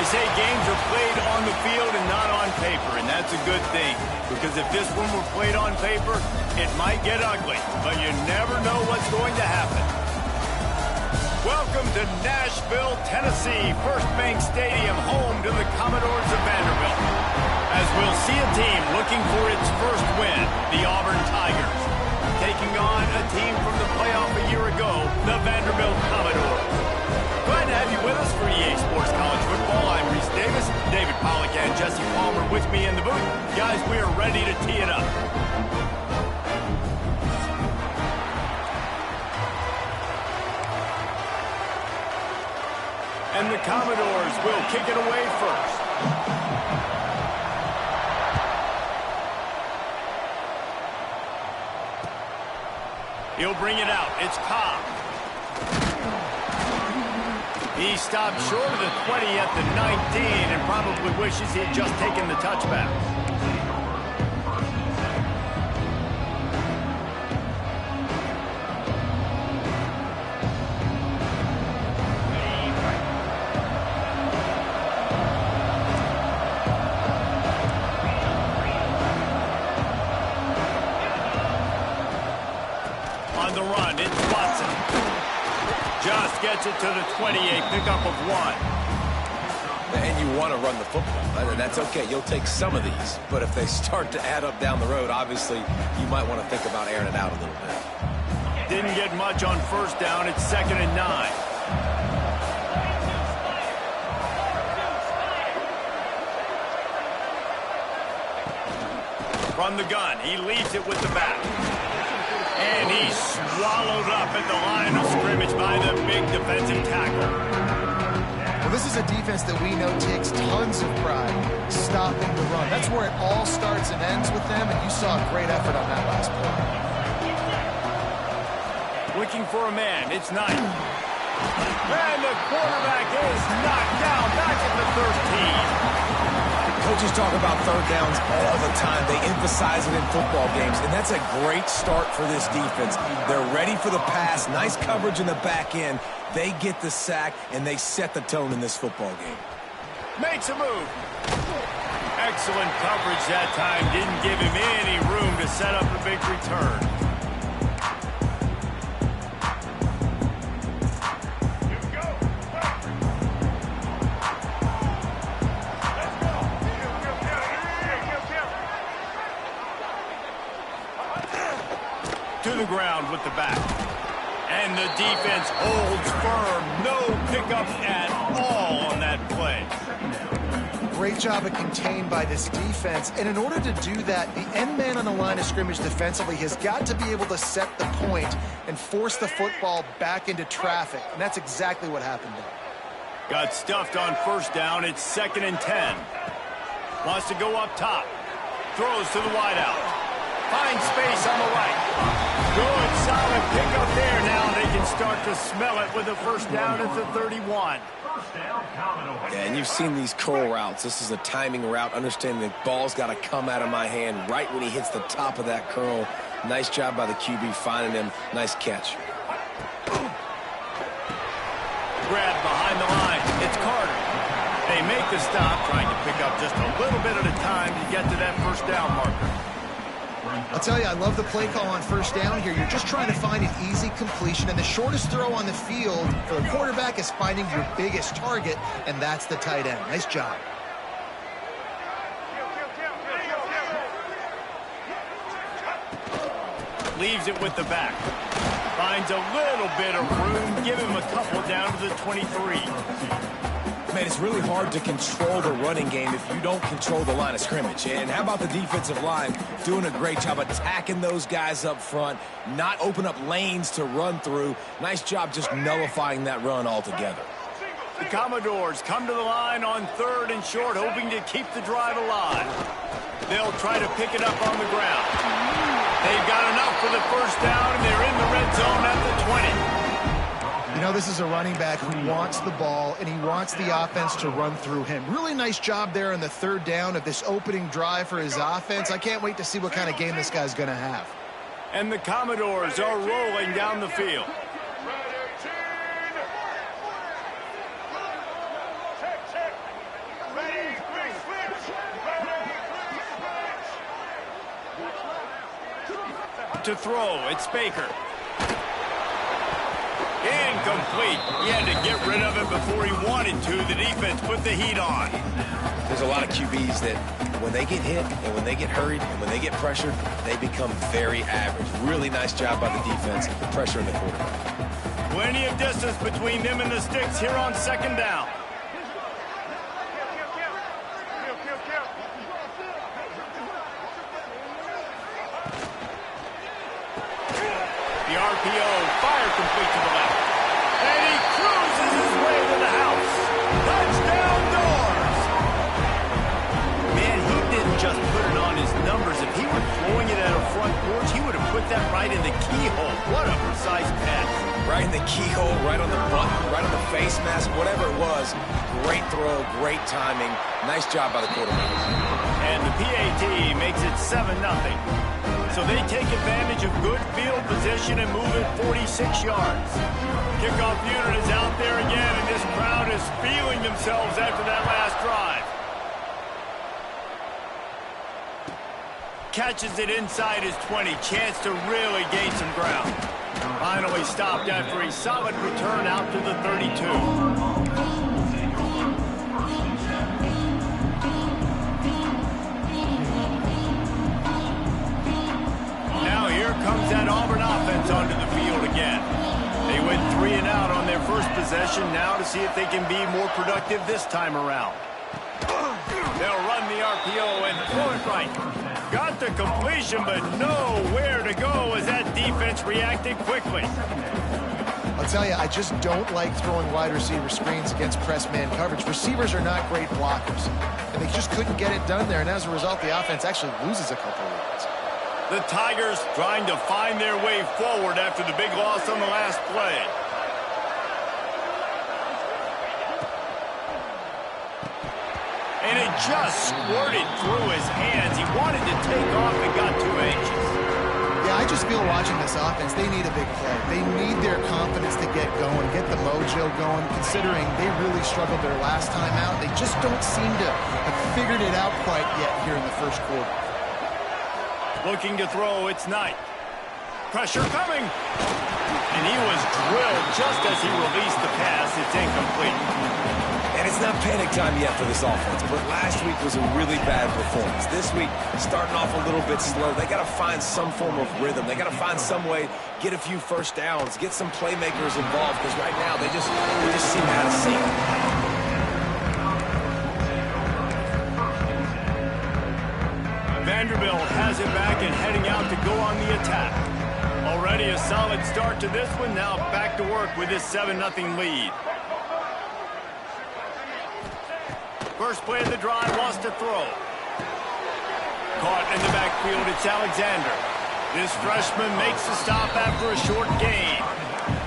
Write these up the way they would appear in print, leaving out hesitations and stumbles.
say games are played on the field and not on paper, and that's a good thing. Because if this one were played on paper, it might get ugly, but you never know what's going to happen. Welcome to Nashville, Tennessee, First Bank Stadium, home to the Commodores of Vanderbilt. As we'll see a team looking for its first win, the Auburn Tigers, taking on a team from the playoff a year ago, the Vanderbilt Commodores. Glad to have you with us for EA Sports College Football. I'm Reese Davis, David Pollack and Jesse Palmer with me in the booth. Guys, we are ready to tee it up. And the Commodores will kick it away first. He'll bring it out. It's Cobb. He stopped short of the 20 at the 19 and probably wishes he had just taken the touchback. On the run, it's Watson. Just gets it to the 28, pickup of 1. And you want to run the football, and that's okay. You'll take some of these, but if they start to add up down the road, obviously you might want to think about airing it out a little bit. Didn't get much on first down. It's 2nd and 9. From the gun, he leaves it with the back. And he's swallowed up at the line of scrimmage by the big defensive tackle. Well, this is a defense that we know takes tons of pride stopping the run. That's where it all starts and ends with them, and you saw a great effort on that last play. Looking for a man, it's Knight. And the quarterback is knocked down back at the 13. Coaches talk about third downs all the time. They emphasize it in football games, and that's a great start for this defense. They're ready for the pass, nice coverage in the back end. They get the sack, and they set the tone in this football game. Makes a move. Excellent coverage that time. Didn't give him any room to set up a big return. To the ground with the back. And the defense holds firm. No pickups at all on that play. Great job of contained by this defense. And in order to do that, the end man on the line of scrimmage defensively has got to be able to set the point and force the football back into traffic. And that's exactly what happened there. Got stuffed on first down. It's 2nd and 10. Wants to go up top. Throws to the wideout. Finds space on the right. Good, solid pickup there. Now they can start to smell it with a first down at the 31. Yeah, and you've seen these curl routes. This is a timing route. Understanding the ball's got to come out of my hand right when he hits the top of that curl. Nice job by the QB finding him. Nice catch. Grab behind the line. It's Carter. They make the stop, trying to pick up just a little bit at a time to get to that first down marker. I'll tell you, I love the play call on first down here. You're just trying to find an easy completion, and the shortest throw on the field for the quarterback is finding your biggest target, and that's the tight end. Nice job. Leaves it with the back. Finds a little bit of room. Give him a couple down to the 23. Man, it's really hard to control the running game if you don't control the line of scrimmage. And how about the defensive line doing a great job attacking those guys up front, not open up lanes to run through. Nice job just nullifying that run altogether. The Commodores come to the line on 3rd and short, hoping to keep the drive alive. They'll try to pick it up on the ground. They've got enough for the first down, and they're in the red zone at the 20. You know, this is a running back who wants the ball, and he wants the offense to run through him. Really nice job there on the 3rd down of this opening drive for his offense. I can't wait to see what kind of game this guy's going to have. And the Commodores are rolling down the field. to throw. It's Baker. Incomplete. He had to get rid of it before he wanted to. The defense put the heat on. There's a lot of QBs that when they get hit and when they get hurried and when they get pressured, they become very average. Really nice job by the defense pressuring the quarterback. Plenty of distance between them and the sticks here on second down. The RPO, fire complete to the left. And he cruises his way to the house. Touchdown doors. Man, he didn't just put it on his numbers. If he were throwing it at a front porch, he would have put that right in the keyhole. What a precise pass. Right in the keyhole, right on the button, right on the face mask, whatever it was. Great throw, great timing. Nice job by the quarterback. And the PAT makes it 7-0. So they take advantage of good field position and move it 46 yards. Kickoff unit is out there again, and this crowd is feeling themselves after that last drive. Catches it inside his 20. Chance to really gain some ground. Finally stopped after a solid return out to the 32. Comes that Auburn offense onto the field again. They went 3 and out on their first possession. Now to see if they can be more productive this time around. They'll run the RPO and throw it right. Got the completion, but nowhere to go as that defense reacted quickly. I'll tell you, I just don't like throwing wide receiver screens against press man coverage. Receivers are not great blockers, and they just couldn't get it done there. And as a result, the offense actually loses a couple of yards. The Tigers trying to find their way forward after the big loss on the last play. And it just squirted through his hands. He wanted to take off and got too anxious. Yeah, I just feel watching this offense, they need a big play. They need their confidence to get going, get the mojo going, considering they really struggled their last time out. They just don't seem to have figured it out quite yet here in the first quarter. Looking to throw, it's Knight. Pressure coming. And he was drilled just as he released the pass. It's incomplete. And it's not panic time yet for this offense, but last week was a really bad performance. This week, starting off a little bit slow. They got to find some form of rhythm. They got to find some way, get a few first downs, get some playmakers involved, because right now they just seem out of sync. Vanderbilt has it back and heading out to go on the attack. Already a solid start to this one. Now back to work with this 7-0 lead. First play of the drive, lost to throw. Caught in the backfield, it's Alexander. This freshman makes the stop after a short gain.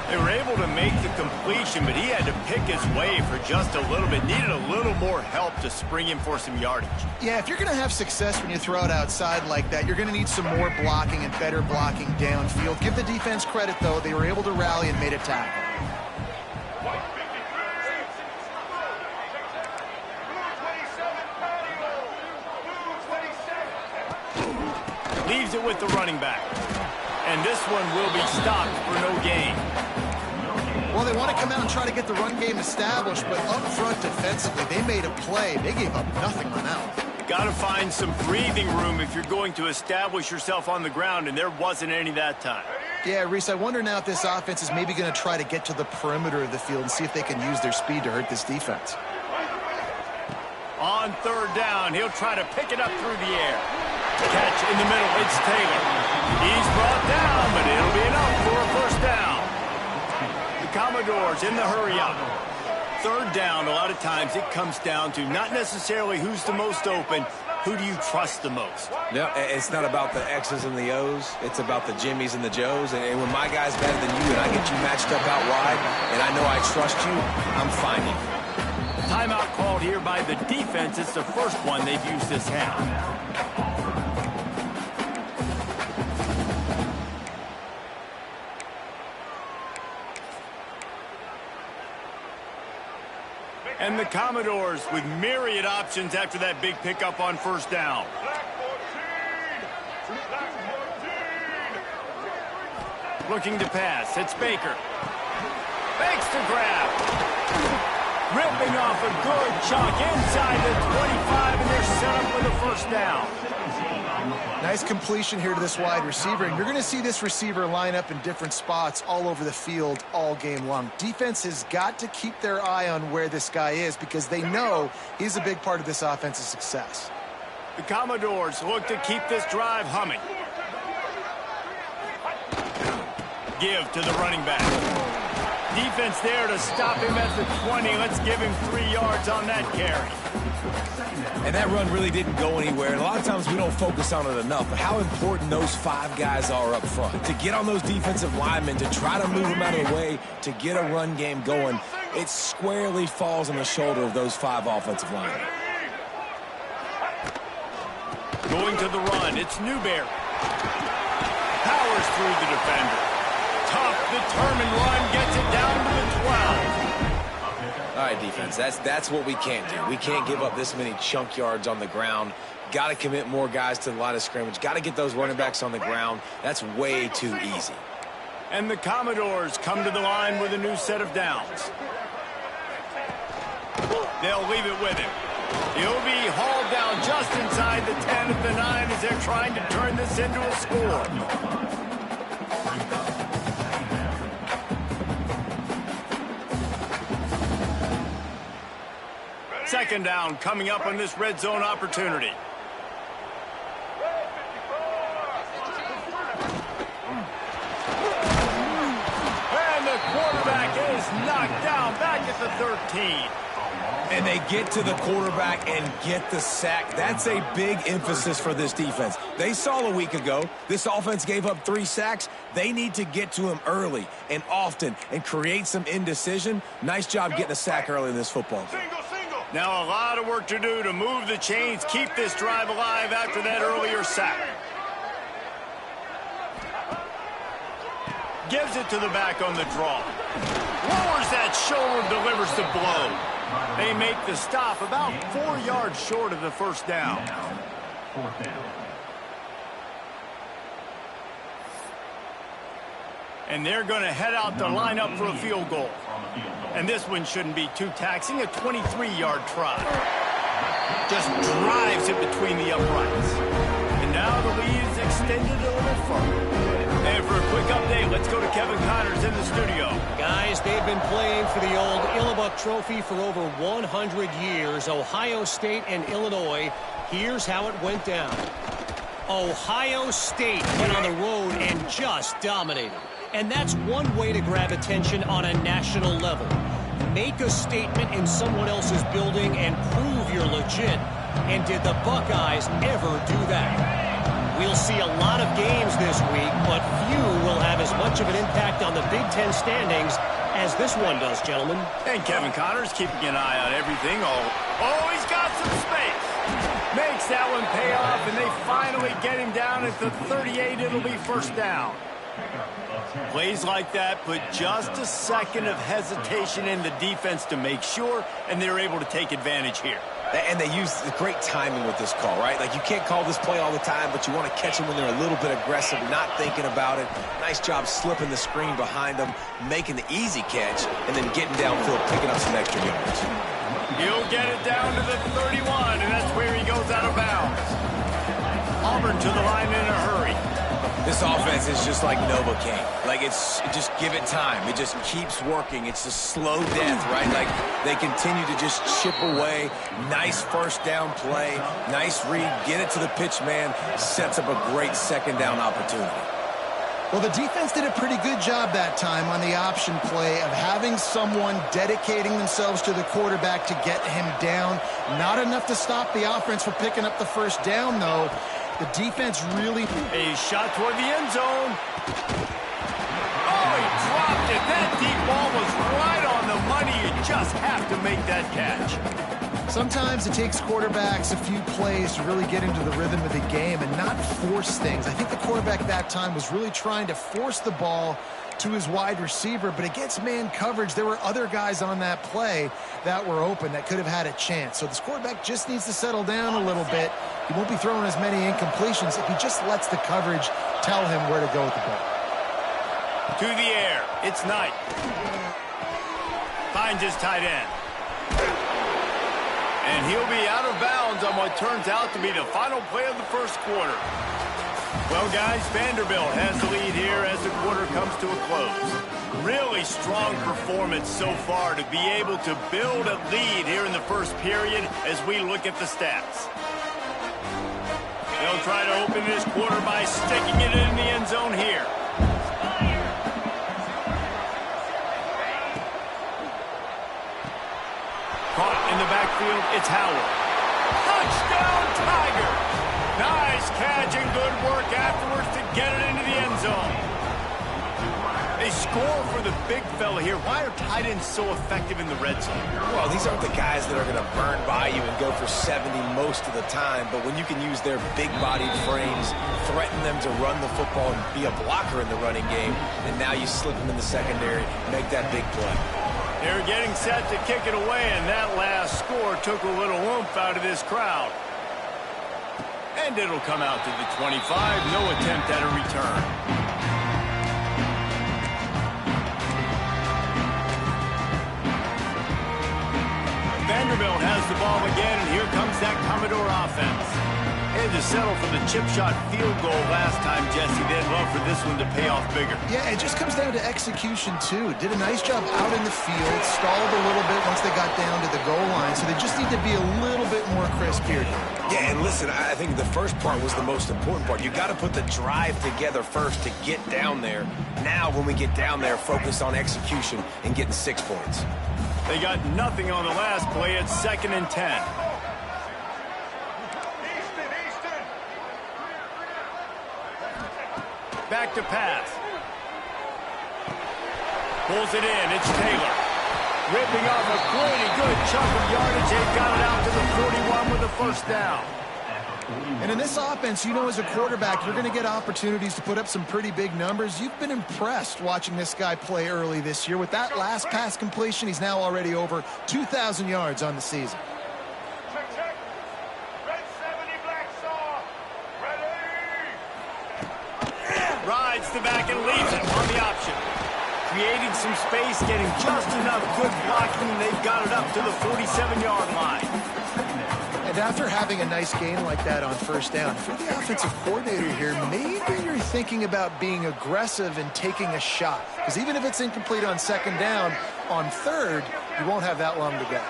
They were able to make the completion, but he had to pick his way for just a little bit. Needed a little more help to spring him for some yardage. Yeah, if you're going to have success when you throw it outside like that, you're going to need some more blocking and better blocking downfield. Give the defense credit, though. They were able to rally and made a tackle. Leaves it with the running back. And this one will be stopped for no gain. Well, they want to come out and try to get the run game established, but up front defensively, they made a play. They gave up nothing on that one. Got to find some breathing room if you're going to establish yourself on the ground, and there wasn't any that time. Yeah, Reese, I wonder now if this offense is maybe going to try to get to the perimeter of the field and see if they can use their speed to hurt this defense. On third down, he'll try to pick it up through the air. Catch in the middle, it's Taylor. He's brought down, but it'll be enough for a first down. The Commodores in the hurry-up. Third down, a lot of times it comes down to not necessarily who's the most open, who do you trust the most? No, it's not about the X's and the O's. It's about the Jimmys and the Joes. And when my guy's better than you and I get you matched up out wide and I know I trust you, I'm finding you. Timeout called here by the defense. It's the first one they've used this half. And the Commodores with myriad options after that big pickup on first down. Looking to pass. It's Baker. Fakes to grab. Ripping off a good chunk inside the 25, and they're set up with a first down. Nice completion here to this wide receiver, and you're going to see this receiver line up in different spots all over the field all game long. Defense has got to keep their eye on where this guy is because they know he's a big part of this offense's success. The Commodores look to keep this drive humming. Give to the running back. Defense there to stop him at the 20. Let's give him 3 yards on that carry. And that run really didn't go anywhere. And a lot of times we don't focus on it enough, but how important those 5 guys are up front. To get on those defensive linemen, to try to move them out of the way, to get a run game going, it squarely falls on the shoulder of those 5 offensive linemen. Going to the run, it's Newberry. Powers through the defender. Tough, determined run, gets it down to the 12. All right, defense, that's what we can't do. We can't give up this many chunk yards on the ground. Got to commit more guys to the line of scrimmage. Got to get those running backs on the ground. That's way too easy. And the Commodores come to the line with a new set of downs. They'll leave it with him. He'll be hauled down just inside the 10 at the 9 as they're trying to turn this into a score. Second down coming up on this red zone opportunity. And the quarterback is knocked down back at the 13. And they get to the quarterback and get the sack. That's a big emphasis for this defense. They saw a week ago, this offense gave up 3 sacks. They need to get to him early and often and create some indecision. Nice job getting a sack early in this football game. Now a lot of work to do to move the chains, keep this drive alive after that earlier sack. Gives it to the back on the draw. Lowers that shoulder, delivers the blow. They make the stop about 4 yards short of the first down. And they're going to head out to line up for a field goal. And this one shouldn't be too taxing, a 23-yard try. Just drives it between the uprights. And now the lead is extended a little further. And for a quick update, let's go to Kevin Connors in the studio. Guys, they've been playing for the old Illibuck Trophy for over 100 years. Ohio State and Illinois. Here's how it went down. Ohio State went on the road and just dominated. And that's one way to grab attention on a national level. Make a statement in someone else's building and prove you're legit. And did the Buckeyes ever do that? We'll see a lot of games this week, but few will have as much of an impact on the Big Ten standings as this one does, gentlemen. And Kevin Connors keeping an eye on everything. Oh, he's got some space. Makes that one pay off, and they finally get him down at the 38. It'll be first down. Plays like that put just a second of hesitation in the defense to make sure, and they're able to take advantage here. And they use the great timing with this call, right? Like, you can't call this play all the time, but you want to catch them when they're a little bit aggressive, not thinking about it. Nice job slipping the screen behind them, making the easy catch, and then getting downfield, picking up some extra yards. He'll get it down to the 31, and that's where he goes out of bounds. Auburn to the line in a hurry. This offense is just like Novocaine. Like, just give it time. It just keeps working. It's a slow death, right? Like, they continue to just chip away. Nice first down play. Nice read. Get it to the pitch man. Sets up a great second down opportunity. Well, the defense did a pretty good job that time on the option play of having someone dedicating themselves to the quarterback to get him down. Not enough to stop the offense from picking up the first down, though. The defense really... A shot toward the end zone. Oh, he dropped it. That deep ball was right on the money. You just have to make that catch. Sometimes it takes quarterbacks a few plays to really get into the rhythm of the game and not force things. I think the quarterback that time was really trying to force the ball to his wide receiver, but against man coverage, there were other guys on that play that were open that could have had a chance. So this quarterback just needs to settle down a little bit. He won't be throwing as many incompletions if he just lets the coverage tell him where to go with the ball. To the air. It's Knight. Finds his tight end. And he'll be out of bounds on what turns out to be the final play of the first quarter. Well, guys, Vanderbilt has the lead here as the quarter comes to a close. Really strong performance so far to be able to build a lead here in the first period as we look at the stats. They'll try to open this quarter by sticking it in the end zone here. Caught in the backfield, it's Howard. Touchdown, Tiger! Nice catch and good work afterwards to get it into the end zone. They score for the big fella here. Why are tight ends so effective in the red zone? Well, these aren't the guys that are going to burn by you and go for 70 most of the time, but when you can use their big-bodied frames, threaten them to run the football and be a blocker in the running game, and now you slip them in the secondary, make that big play. They're getting set to kick it away, and that last score took a little oomph out of this crowd. And it'll come out to the 25. No attempt at a return. Vanderbilt has the ball again, and here comes that Commodore offense. Had to settle for the chip shot field goal last time, Jesse. They'd love for this one to pay off bigger. Yeah, it just comes down to execution, too. Did a nice job out in the field, stalled a little bit once they got down to the goal line, so they just need to be a little bit more crisp here. Yeah, and listen, I think the first part was the most important part. You got to put the drive together first to get down there. Now, when we get down there, focus on execution and getting 6 points. They got nothing on the last play. It's 2nd and 10. Back to pass. Pulls it in. It's Taylor. Ripping off a pretty good chunk of yardage. They've got it out to the 41 with a first down. And in this offense, you know, as a quarterback, you're going to get opportunities to put up some pretty big numbers. You've been impressed watching this guy play early this year. With that last pass completion, he's now already over 2,000 yards on the season. Rides the back and leaves it on the option. Creating some space, getting just enough good blocking, and they've got it up to the 47-yard line. And after having a nice game like that on first down, if you're the offensive coordinator here, maybe you're thinking about being aggressive and taking a shot. Because even if it's incomplete on 2nd down, on 3rd, you won't have that long to go.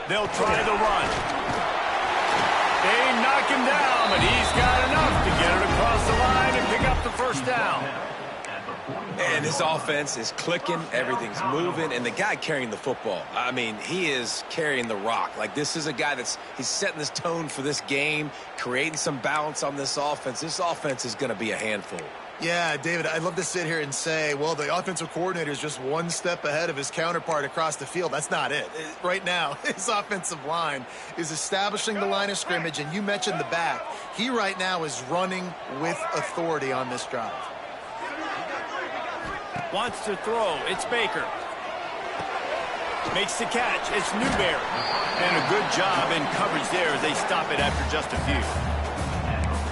They'll try the run. They knock him down, but he's got enough to get it across the line and pick up the first down. And this offense is clicking, everything's moving, and the guy carrying the football, I mean, he is carrying the rock. Like, this is a guy he's setting this tone for this game, creating some balance on this offense. This offense is going to be a handful. Yeah, David, I'd love to sit here and say, well, the offensive coordinator is just one step ahead of his counterpart across the field. That's not it. Right now, his offensive line is establishing the line of scrimmage, and you mentioned the back. He right now is running with authority on this drive. Wants to throw. It's Baker. Makes the catch. It's Newberry. And a good job in coverage there as they stop it after just a few.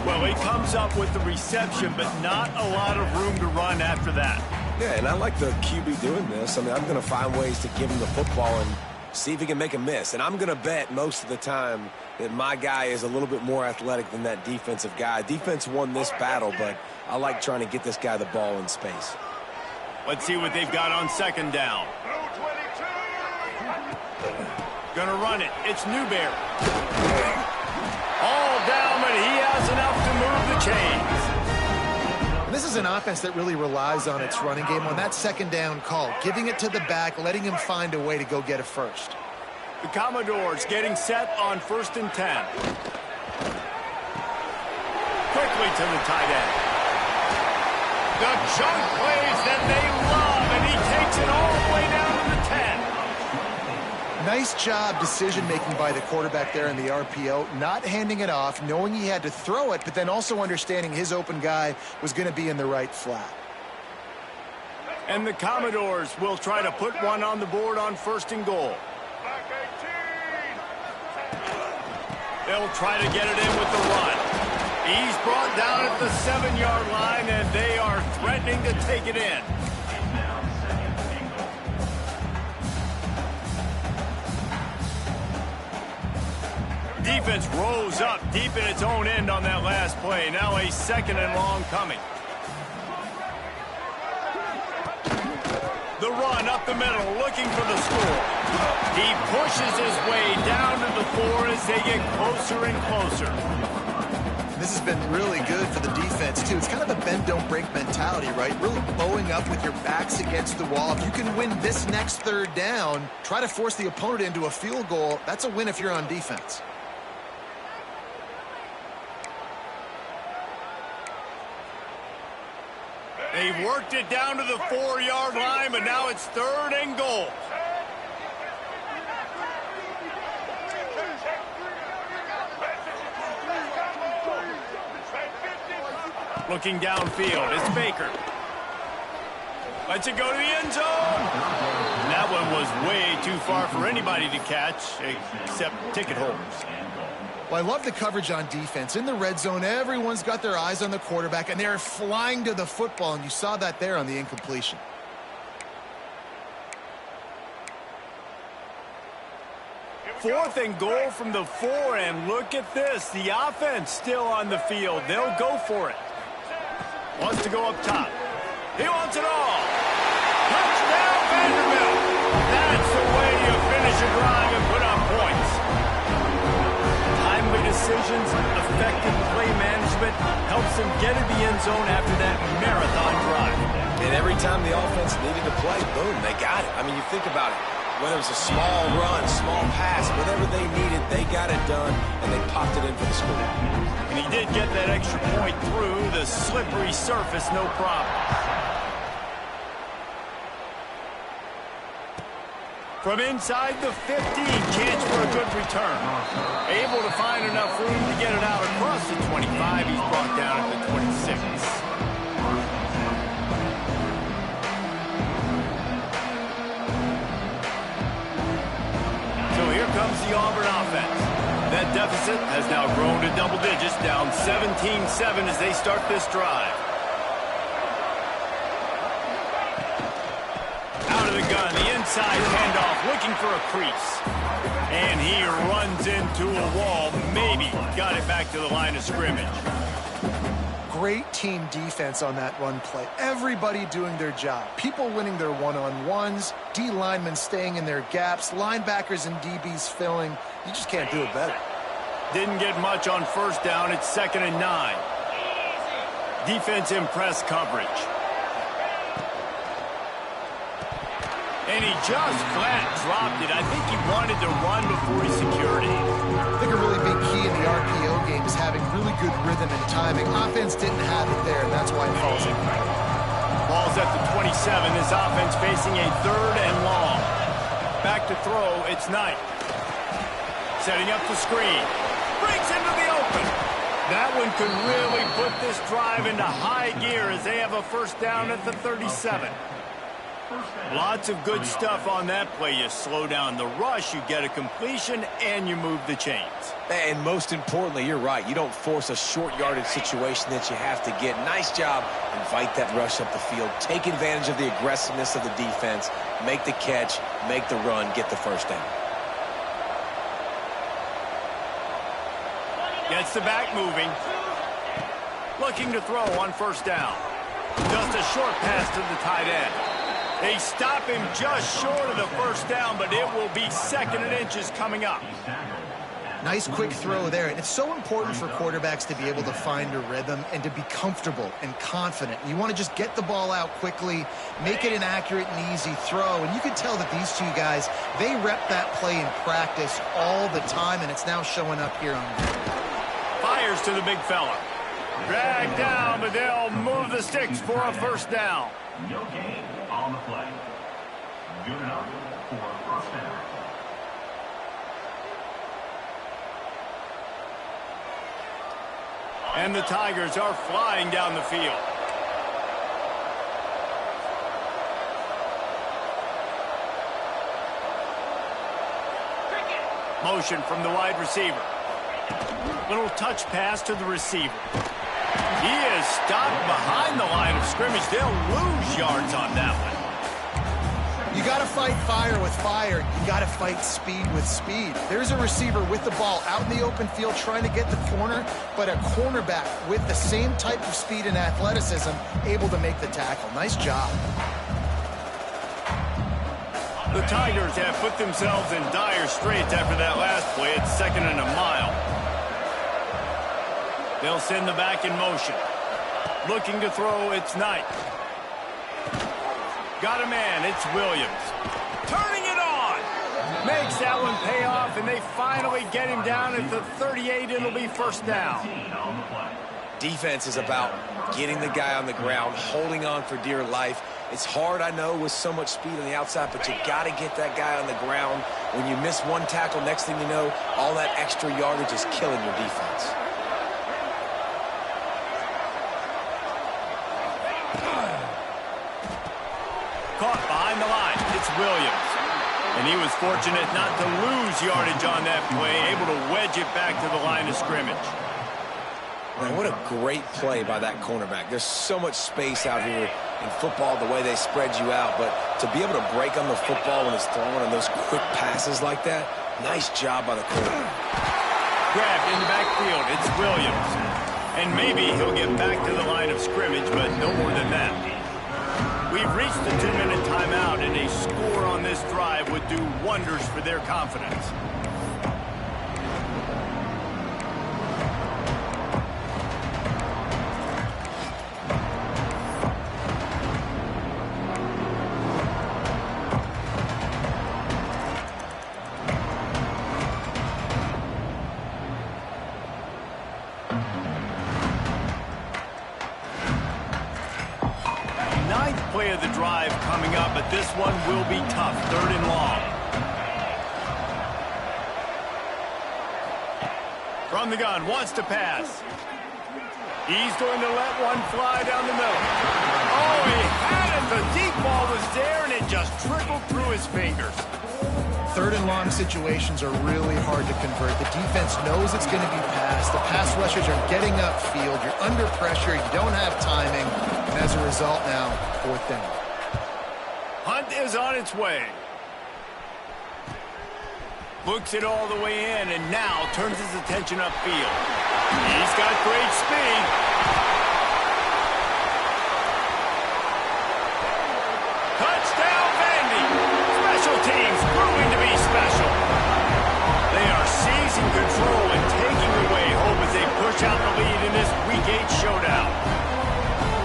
Well, he comes up with the reception, but not a lot of room to run after that. Yeah, and I like the QB doing this. I mean, I'm going to find ways to give him the football and see if he can make a miss. And I'm going to bet most of the time that my guy is a little bit more athletic than that defensive guy. Defense won this battle, but I like trying to get this guy the ball in space. Let's see what they've got on 2nd down. Gonna run it. It's Newberry. All down, but he has enough to move the chains. And this is an offense that really relies on its running game on that 2nd down call, giving it to the back, letting him find a way to go get it first. The Commodores getting set on 1st and 10. Quickly to the tight end. The chunk plays that they love, and he takes it all the way down to the 10. Nice job decision-making by the quarterback there in the RPO, not handing it off, knowing he had to throw it, but then also understanding his open guy was going to be in the right flat. And the Commodores will try to put one on the board on 1st and goal. They'll try to get it in with the run. He's brought down at the 7-yard line, and they are threatening to take it in. Defense rose up deep in its own end on that last play. Now a 2nd and long coming. The run up the middle, looking for the score. He pushes his way down to the floor as they get closer and closer. This has been really good for the defense, too. It's kind of a bend-don't-break mentality, right? Really bowing up with your backs against the wall. If you can win this next 3rd down, try to force the opponent into a field goal. That's a win if you're on defense. They've worked it down to the 4-yard line, but now it's 3rd and goal. Looking downfield, it's Baker. Lets it go to the end zone. That one was way too far for anybody to catch, except ticket holders. Well, I love the coverage on defense. In the red zone, everyone's got their eyes on the quarterback, and they're flying to the football, and you saw that there on the incompletion. Fourth and goal from the 4, and look at this. The offense still on the field. They'll go for it. Wants to go up top. He wants it all. Touchdown, Vanderbilt. That's the way you finish a drive and put up points. Timely decisions, effective play management helps them get in the end zone after that marathon drive. And every time the offense needed to play, boom, they got it. I mean, you think about it. Whether it was a small run, small pass, whatever they needed, they got it done, and they popped it in for the score. And he did get that extra point through the slippery surface, no problem. From inside the 15, chance for a good return. Able to find enough room to get it out across the 25. He's brought down at the 26. Comes the Auburn offense. That deficit has now grown to double digits, down 17-7 as they start this drive. Out of the gun, the inside handoff, looking for a crease. And he runs into a wall, maybe got it back to the line of scrimmage. Great team defense on that run play. Everybody doing their job. People winning their one-on-ones, D linemen staying in their gaps, linebackers and DBs filling. You just can't do it better. Didn't get much on 1st down. It's 2nd and 9. Defense in press coverage. And he just flat dropped it. I think he wanted to run before he secured it. I think a really big key in the RPO game is having really good rhythm and timing. Offense didn't have it there, and that's why it falls in. Ball's at the 27. This offense facing a 3rd and long. Back to throw, it's Knight. Setting up the screen. Breaks into the open. That one could really put this drive into high gear as they have a 1st down at the 37. Lots of good stuff on that play. You slow down the rush, you get a completion, and you move the chains. And most importantly, you're right. You don't force a short yardage situation that you have to get. Nice job. Invite that rush up the field. Take advantage of the aggressiveness of the defense. Make the catch, make the run, get the 1st down. Gets the back moving. Looking to throw on 1st down. Just a short pass to the tight end. They stop him just short of the 1st down, but it will be 2nd and inches coming up. Nice quick throw there. And it's so important for quarterbacks to be able to find a rhythm and to be comfortable and confident. You want to just get the ball out quickly, make it an accurate and easy throw. And you can tell that these two guys, they rep that play in practice all the time, and it's now showing up here on the Fires to the big fella. Dragged down, but they'll move the sticks for a 1st down. No gain on the play. Good enough for a 1st down. And the Tigers are flying down the field. Motion from the wide receiver. Little touch pass to the receiver. He is stopped behind the line of scrimmage. They'll lose yards on that one. You got to fight fire with fire. You got to fight speed with speed. There's a receiver with the ball out in the open field trying to get the corner, but a cornerback with the same type of speed and athleticism able to make the tackle. Nice job. The Tigers have put themselves in dire straits after that last play. It's 2nd and a mile. They'll send the back in motion. Looking to throw, it's Knight. Got a man, it's Williams. Turning it on! Makes that one pay off, and they finally get him down at the 38. It'll be first down. Defense is about getting the guy on the ground, holding on for dear life. It's hard, I know, with so much speed on the outside, but you got to get that guy on the ground. When you miss one tackle, next thing you know, all that extra yardage is killing your defense. Caught behind the line. It's Williams. And he was fortunate not to lose yardage on that play, able to wedge it back to the line of scrimmage. Man, what a great play by that cornerback. There's so much space out here in football, the way they spread you out, but to be able to break on the football when it's thrown on those quick passes like that, nice job by the cornerback. Grabbed in the backfield. It's Williams. And maybe he'll get back to the line of scrimmage, but no more than that. We've reached the 2-minute timeout, and a score on this drive would do wonders for their confidence. Play of the drive coming up, but this one will be tough. 3rd and long. From the gun, wants to pass. He's going to let one fly down the middle. Oh, he had it. The deep ball was there, and it just trickled through his fingers. 3rd and long situations are really hard to convert. The defense knows it's going to be passed. The pass rushers are getting upfield. You're under pressure. You don't have timing. And as a result now, 4th down. Hunt is on its way. Books it all the way in, and now turns his attention upfield. He's got great speed. Touchdown, Vandy. Special teams proving to be special. They are seizing control and taking away hope as they push out the lead in this Week 8 showdown.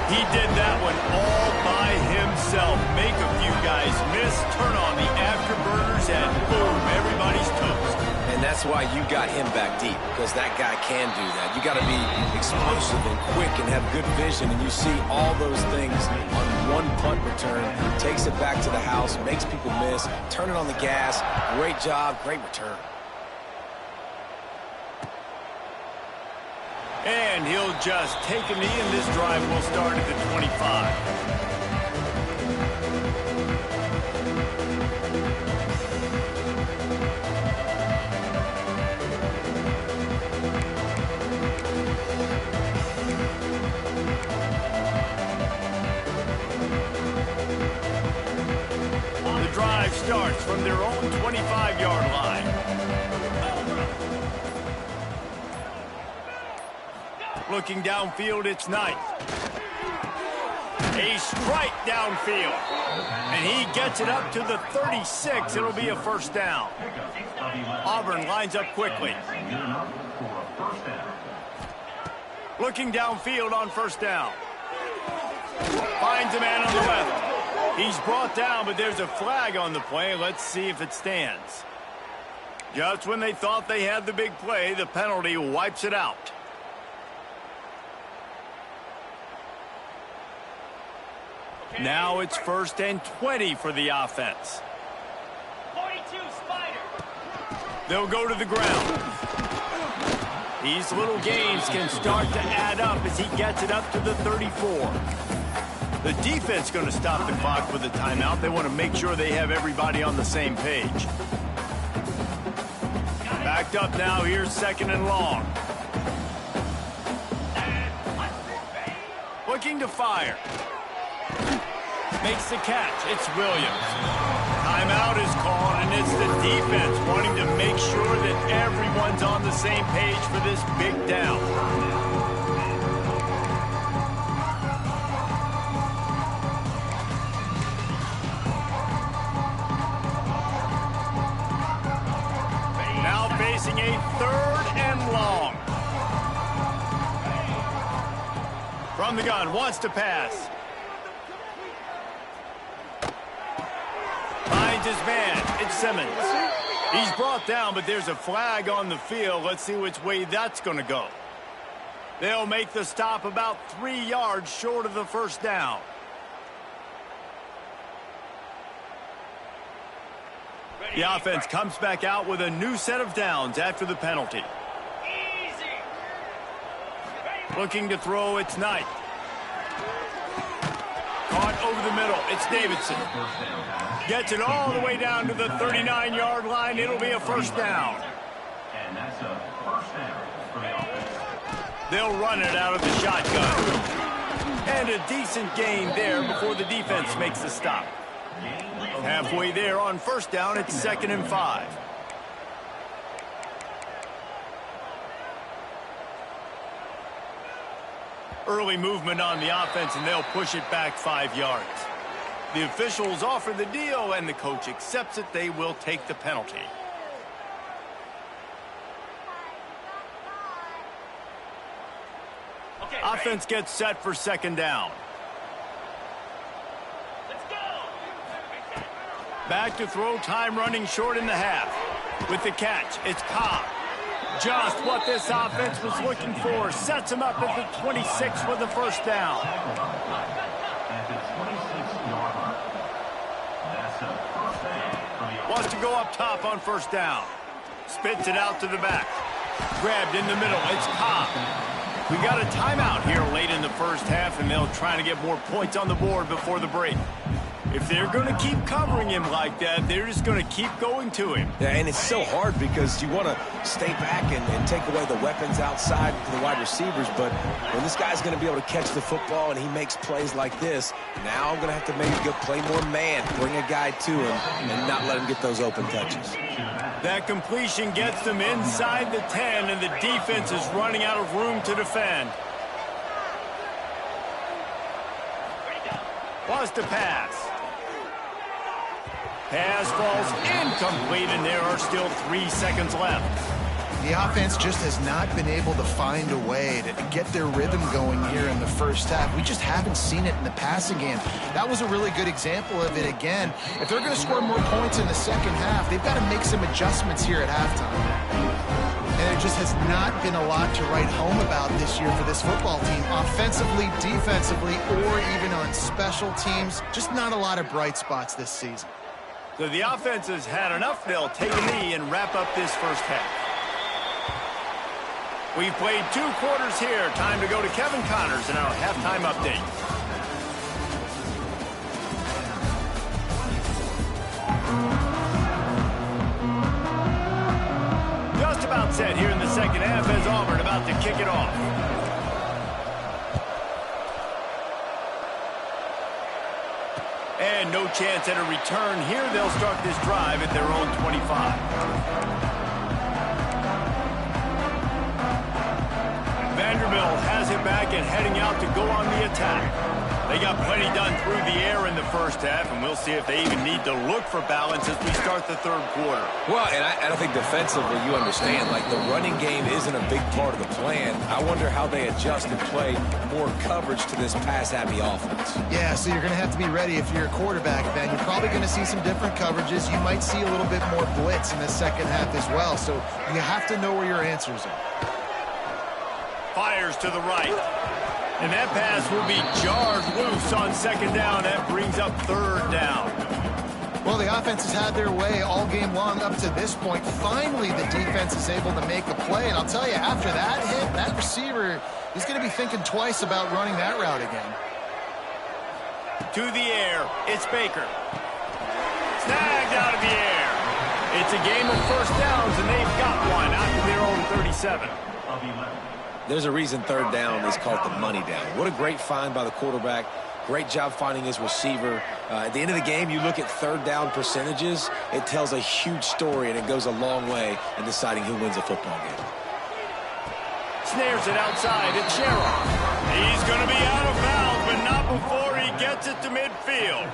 He did that one all by himself. Make a few guys miss, turn on the afterburners, and boom, everybody's toast. And that's why you got him back deep, because that guy can do that. You got to be explosive and quick and have good vision, and you see all those things on one punt return. Takes it back to the house, makes people miss, turn it on the gas. Great job, great return. And he'll just take a knee, and this drive will start at the 25. The drive starts from their own 25-yard line. Looking downfield, it's Knight. A strike downfield. And he gets it up to the 36. It'll be a first down. Auburn lines up quickly. Looking downfield on first down. Finds a man on the left. He's brought down, but there's a flag on the play. Let's see if it stands. Just when they thought they had the big play, the penalty wipes it out. Now it's 1st and 20 for the offense. 42 Spider. They'll go to the ground. These little gains can start to add up as he gets it up to the 34. The defense going to stop the clock with a timeout. They want to make sure they have everybody on the same page. Back locked up now. Here's 2nd and long. Looking to fire. Makes the catch. It's Williams. Timeout is called, and it's the defense wanting to make sure that everyone's on the same page for this big down. Now facing a 3rd and long. From the gun, wants to pass. Finds his man. It's Simmons. He's brought down, but there's a flag on the field. Let's see which way that's going to go. They'll make the stop about 3 yards short of the 1st down. The offense comes back out with a new set of downs after the penalty. Looking to throw, it's Knight. Caught over the middle, it's Davidson. Gets it all the way down to the 39-yard line. It'll be a 1st down. And that's a 1st down for the offense. They'll run it out of the shotgun. And a decent gain there before the defense makes the stop. Halfway there on 1st down, it's 2nd and 5. Early movement on the offense, and they'll push it back 5 yards. The officials offer the deal, and the coach accepts it. They will take the penalty. Offense gets set for 2nd down. Let's go. Back to throw, time running short in the half. With the catch, it's Cobb. Just what this offense was looking for. Sets him up at the 26 with the 1st down. At the 26-yard line. That's a 1st down for the offense. Wants to go up top on 1st down. Spits it out to the back. Grabbed in the middle. It's Cobb. We got a timeout here late in the 1st half, and they'll try to get more points on the board before the break. If they're going to keep covering him like that, they're just going to keep going to him. Yeah, and it's so hard because you want to stay back and take away the weapons outside for the wide receivers, but when this guy's going to be able to catch the football and he makes plays like this, now I'm going to have to maybe go play more man, bring a guy to him, and not let him get those open touches. That completion gets them inside the 10, and the defense is running out of room to defend. Wants to pass. Pass falls incomplete, and there are still 3 seconds left. The offense just has not been able to find a way to get their rhythm going here in the 1st half. We just haven't seen it in the passing game. That was a really good example of it again. If they're going to score more points in the 2nd half, they've got to make some adjustments here at halftime. And there just has not been a lot to write home about this year for this football team. Offensively, defensively, or even on special teams. Just not a lot of bright spots this season. So the offense has had enough. They'll take a knee and wrap up this 1st half. We've played 2 quarters here. Time to go to Kevin Connors in our halftime update. Just about set here in the 2nd half as Auburn about to kick it off. And no chance at a return here. They'll start this drive at their own 25. Vanderbilt has it back and heading out to go on the attack. They got plenty done through the air in the 1st half, and we'll see if they even need to look for balance as we start the 3rd quarter. Well, and I think defensively, you understand, like the running game isn't a big part of the plan. I wonder how they adjust and play more coverage to this pass-happy offense. Yeah, so you're going to have to be ready if you're a quarterback, Ben. You're probably going to see some different coverages. You might see a little bit more blitz in the 2nd half as well, so you have to know where your answers are. Fires to the right. And that pass will be jarred loose on 2nd down. That brings up 3rd down. Well, the offense has had their way all game long up to this point. Finally, the defense is able to make a play. And I'll tell you, after that hit, that receiver is going to be thinking twice about running that route again. To the air. It's Baker. Snagged out of the air. It's a game of first downs, and they've got one out to their own 37. There's a reason third down is called the money down. What a great find by the quarterback. Great job finding his receiver. At the end of the game, you look at third down percentages. It tells a huge story, and it goes a long way in deciding who wins a football game. Snares it outside. It's Sherrill. He's going to be out of bounds, but not before he gets it to midfield.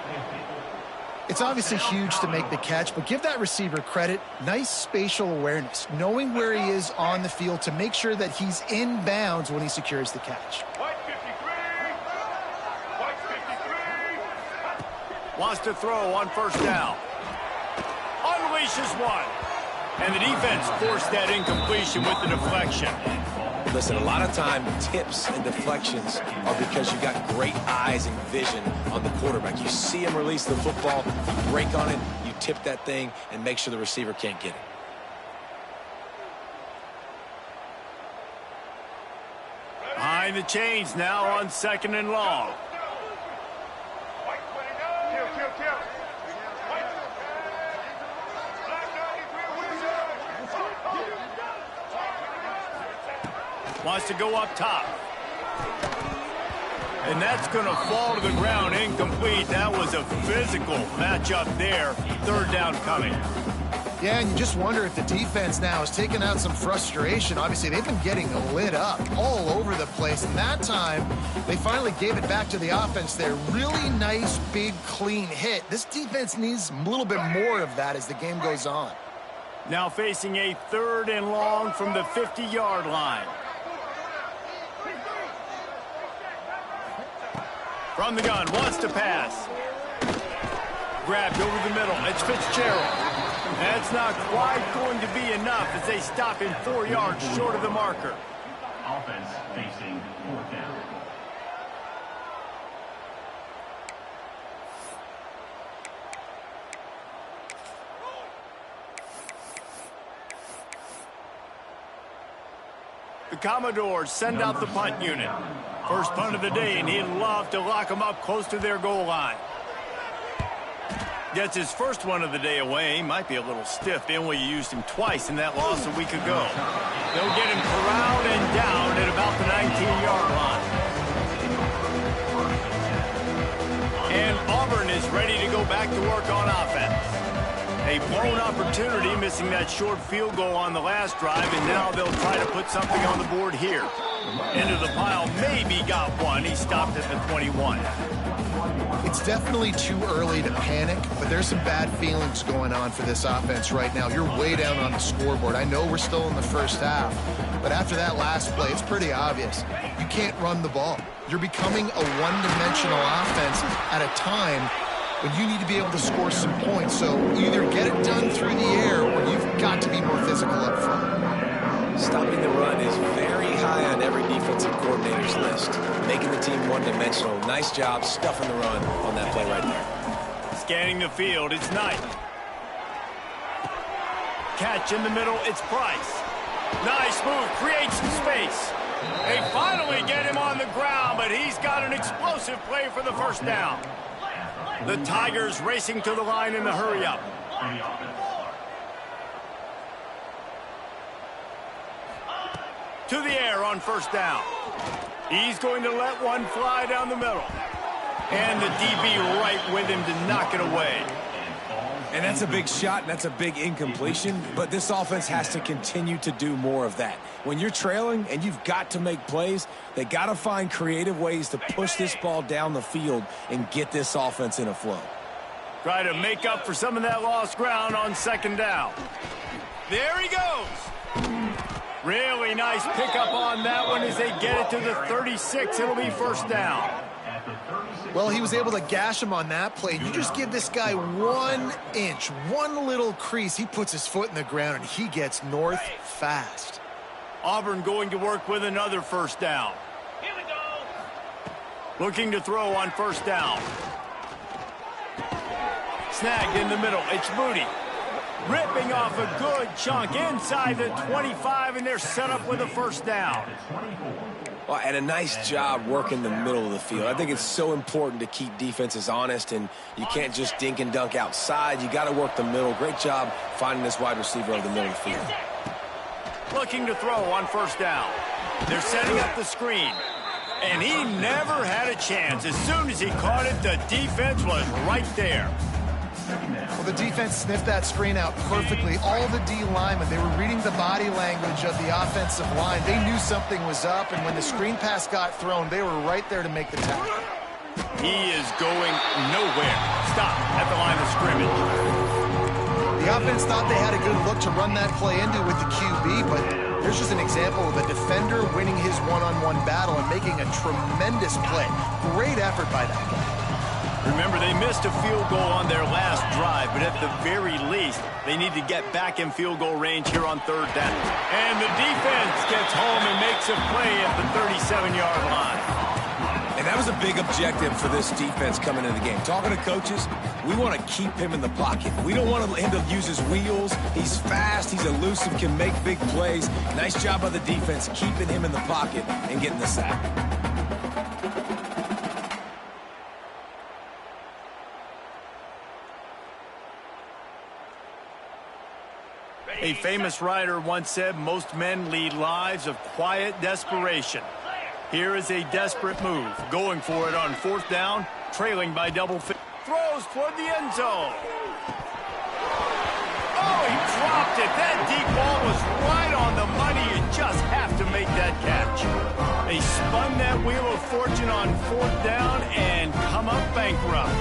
It's obviously huge to make the catch, but give that receiver credit. Nice spatial awareness, knowing where he is on the field to make sure that he's in bounds when he secures the catch. White 53. White 53. Wants to throw on first down. Unleashes one. And the defense forced that incompletion with the deflection. Listen, a lot of time, tips and deflections are because you got great eyes and vision on the quarterback. You see him release the football, you break on it, you tip that thing, and make sure the receiver can't get it. Behind the chains now on second and long. White 29. Kill. White. Black 93 Wilson. Wants to go up top. And that's going to fall to the ground incomplete. That was a physical matchup there. Third down coming. Yeah, and you just wonder if the defense now is taking out some frustration. Obviously, they've been getting lit up all over the place. And that time, they finally gave it back to the offense there. Really nice, big, clean hit. This defense needs a little bit more of that as the game goes on. Now facing a third and long from the 50-yard line. From the gun, wants to pass. Grabbed over the middle. It's Fitzgerald. That's not quite going to be enough as they stop him 4 yards short of the marker. Offense facing fourth down. The Commodores send out the punt unit. First punt of the day, and he'd love to lock them up close to their goal line. Gets his first one of the day away. He might be a little stiff. Inway used him twice in that loss a week ago. They'll get him corralled and down at about the 19-yard line. And Auburn is ready to go back to work on offense. A blown opportunity, missing that short field goal on the last drive, and now they'll try to put something on the board here. Into the pile, maybe got one. He stopped at the 21. It's definitely too early to panic, but there's some bad feelings going on for this offense right now. You're way down on the scoreboard. I know we're still in the first half, but after that last play, it's pretty obvious. You can't run the ball. You're becoming a one-dimensional offense at a time when you need to be able to score some points. So either get it done through the air or you've got to be more physical up front. Stopping the run is very high on every defensive coordinator's list. Making the team one-dimensional. Nice job stuffing the run on that play right there. Scanning the field, it's Knight. Catch in the middle, it's Price. Nice move, creates some space. They finally get him on the ground, but he's got an explosive play for the first down. The Tigers racing to the line in the hurry-up. To the air on first down. He's going to let one fly down the middle. And the DB right with him to knock it away. And that's a big shot, and that's a big incompletion, but this offense has to continue to do more of that. When you're trailing and you've got to make plays, they got to find creative ways to push this ball down the field and get this offense in a flow. Try to make up for some of that lost ground on second down. There he goes. Really nice pickup on that one as they get it to the 36. It'll be first down. Well, he was able to gash him on that play. You just give this guy 1 inch, one little crease. He puts his foot in the ground, and he gets north fast. Auburn going to work with another first down. Here we go. Looking to throw on first down. Snagged in the middle. It's Moody. Ripping off a good chunk inside the 25, and they're set up with a first down. Well, and a nice job working the middle of the field. I think it's so important to keep defenses honest, and you can't just dink and dunk outside. You got to work the middle. Great job finding this wide receiver over the middle of the field. Looking to throw on first down. They're setting up the screen. And he never had a chance. As soon as he caught it, the defense was right there. Well, the defense sniffed that screen out perfectly. All the D linemen, they were reading the body language of the offensive line. They knew something was up, and when the screen pass got thrown, they were right there to make the tackle. He is going nowhere. Stop at the line of scrimmage. The offense thought they had a good look to run that play into with the QB, but there's just an example of a defender winning his one-on-one battle and making a tremendous play. Great effort by that guy. Remember, they missed a field goal on their last drive, but at the very least, they need to get back in field goal range here on third down. And the defense gets home and makes a play at the 37-yard line. And that was a big objective for this defense coming into the game. Talking to coaches, we want to keep him in the pocket. We don't want him to use his wheels. He's fast, he's elusive, can make big plays. Nice job by the defense keeping him in the pocket and getting the sack. A famous writer once said, most men lead lives of quiet desperation. Here is a desperate move, going for it on fourth down, trailing by double figures. Throws toward the end zone. Oh, he dropped it. That deep ball was right on the money. You just have to make that catch. They spun that wheel of fortune on fourth down and come up bankrupt.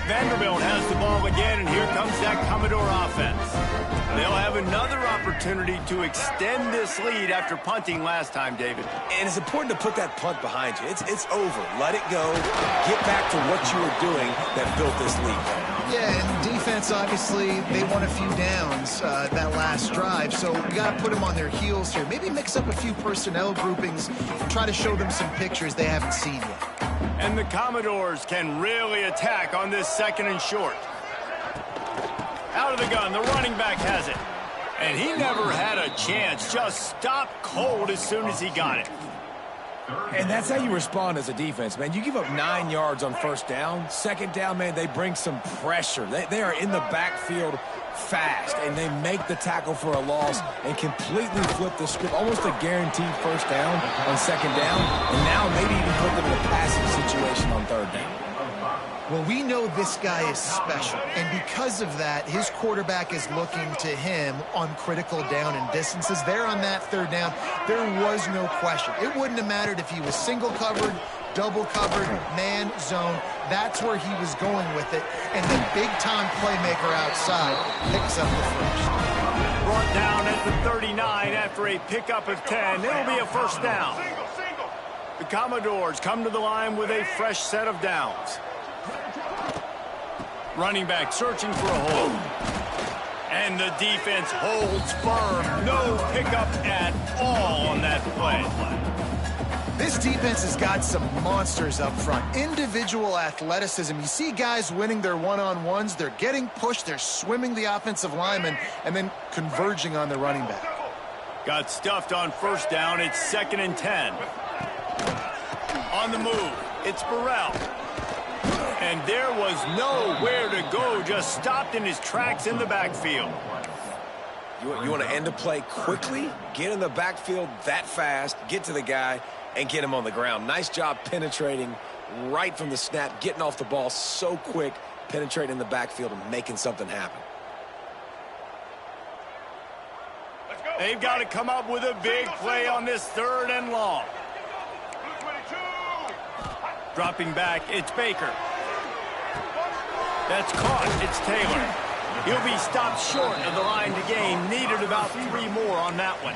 Vanderbilt has the ball again, and here comes that Commodore offense. They'll have another opportunity to extend this lead after punting last time, David. And it's important to put that punt behind you. It's over. Let it go. Get back to what you were doing that built this lead. Yeah, and defense, obviously, they won a few downs that last drive, so we got to put them on their heels here. Maybe mix up a few personnel groupings and try to show them some pictures they haven't seen yet. And the Commodores can really attack on this second and short. Out of the gun, the running back has it. And he never had a chance, just stopped cold as soon as he got it. And that's how you respond as a defense, man. You give up 9 yards on first down. Second down, man, they bring some pressure. They are in the backfield fast, and they make the tackle for a loss and completely flip the script. Almost a guaranteed first down on second down, and now maybe even put them in a passing situation on third down. Well, we know this guy is special, and because of that, his quarterback is looking to him on critical down and distances. There on that third down, there was no question. It wouldn't have mattered if he was single covered, double covered, man, zone. That's where he was going with it, and the big-time playmaker outside picks up the first. Brought down at the 39 after a pickup of 10. It'll be a first down. The Commodores come to the line with a fresh set of downs. Running back searching for a hole. And the defense holds firm. No pickup at all on that play. This defense has got some monsters up front. Individual athleticism. You see guys winning their one-on-ones. They're getting pushed. They're swimming the offensive lineman and then converging on the running back. Got stuffed on first down. It's 2nd and 10. On the move, it's Burrell. And there was nowhere to go, just stopped in his tracks in the backfield. You want to end a play quickly, get in the backfield that fast, get to the guy, and get him on the ground. Nice job penetrating right from the snap, getting off the ball so quick, penetrating the backfield and making something happen. They've got to come up with a big play on this 3rd and long. Dropping back, it's Baker. That's caught. It's Taylor. He'll be stopped short of the line to gain. Needed about 3 more on that one.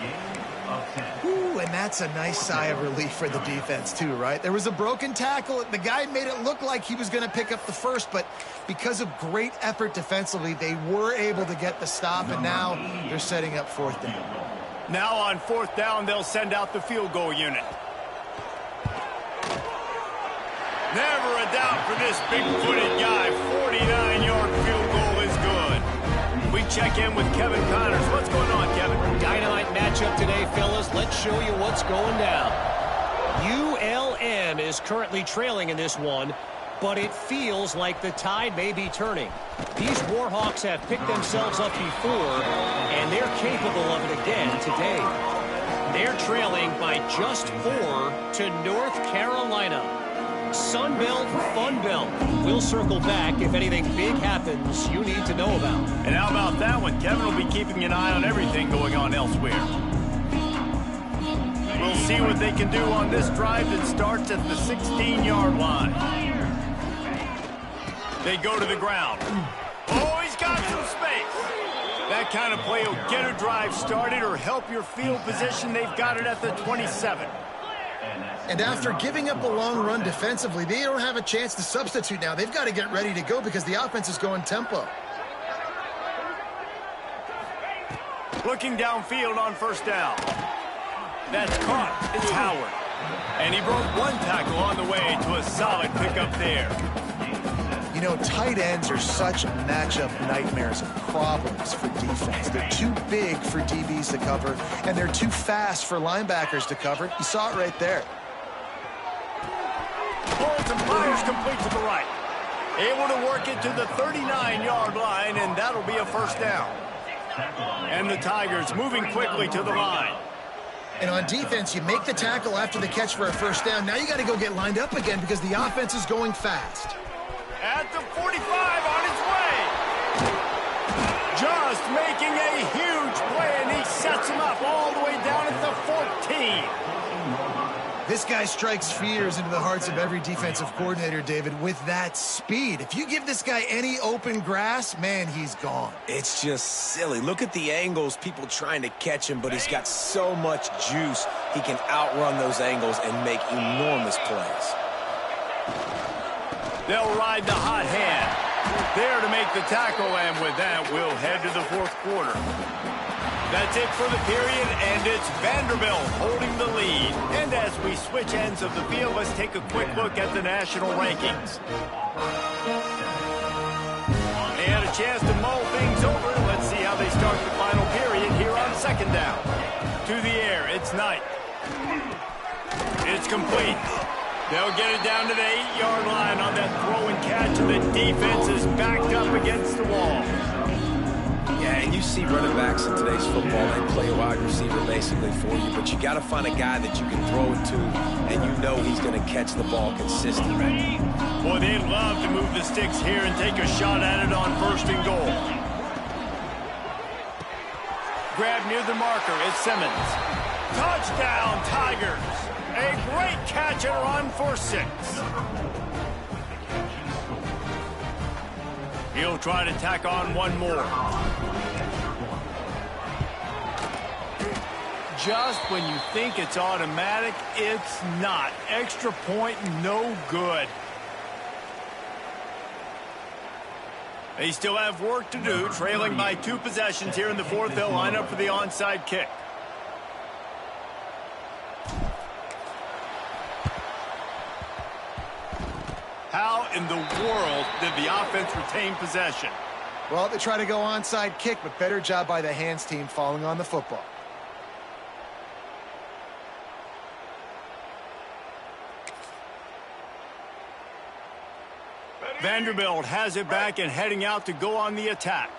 Ooh, and that's a nice sigh of relief for the defense too, right? There was a broken tackle. The guy made it look like he was going to pick up the first, but because of great effort defensively, they were able to get the stop, and now they're setting up 4th down. Now on 4th down, they'll send out the field goal unit. Never a doubt for this big-footed guy. 49-yard field goal we check in with Kevin Connors. What's going on, Kevin? Dynamite matchup today, fellas. Let's show you what's going down. ULM is currently trailing in this one, but it feels like the tide may be turning. These Warhawks have picked themselves up before, and they're capable of it again today. They're trailing by just 4 to North Carolina. Sun Belt, Fun Belt. We'll circle back if anything big happens you need to know about. And how about that one? Kevin will be keeping an eye on everything going on elsewhere. We'll see what they can do on this drive that starts at the 16-yard line. They go to the ground. Oh, he's got some space. That kind of play will get a drive started or help your field position. They've got it at the 27. And after giving up a long run defensively, they don't have a chance to substitute now. They've got to get ready to go because the offense is going tempo. Looking downfield on first down. That's caught. It's Howard. And he broke one tackle on the way to a solid pickup there. You know, tight ends are such matchup nightmares and problems for defense. They're too big for DBs to cover, and they're too fast for linebackers to cover. You saw it right there. Holds and fires complete to the right. Able to work it to the 39-yard line, and that'll be a first down. And the Tigers moving quickly to the line. And on defense, you make the tackle after the catch for a first down. Now you got to go get lined up again because the offense is going fast. At the 45 on his way. Just making a huge play, and he sets him up all the way down at the 14. This guy strikes fears into the hearts of every defensive coordinator, David, with that speed. If you give this guy any open grass, man, he's gone. It's just silly. Look at the angles, people trying to catch him, but he's got so much juice. He can outrun those angles and make enormous plays. They'll ride the hot hand. There to make the tackle, and with that, we'll head to the fourth quarter. That's it for the period, and it's Vanderbilt holding the lead. And as we switch ends of the field, let's take a quick look at the national rankings. They had a chance to mull things over. Let's see how they start the final period here on second down. To the air, it's Knight. It's complete. They'll get it down to the 8-yard line on that throw and catch, and the defense is backed up against the wall. Yeah, and you see running backs in today's football, they play a wide receiver basically for you, but you got to find a guy that you can throw it to, and you know he's going to catch the ball consistently. Boy, they'd love to move the sticks here and take a shot at it on first and goal. Grab near the marker, it's Simmons. Touchdown, Tigers! A great catch and run for 6. He'll try to tack on one more. Just when you think it's automatic, it's not. Extra point, no good. They still have work to do, trailing by 2 possessions here in the fourth. They'll line up for the onside kick. How in the world did the offense retain possession? Well, they try to go onside kick, but better job by the hands team falling on the football. Vanderbilt has it back and heading out to go on the attack.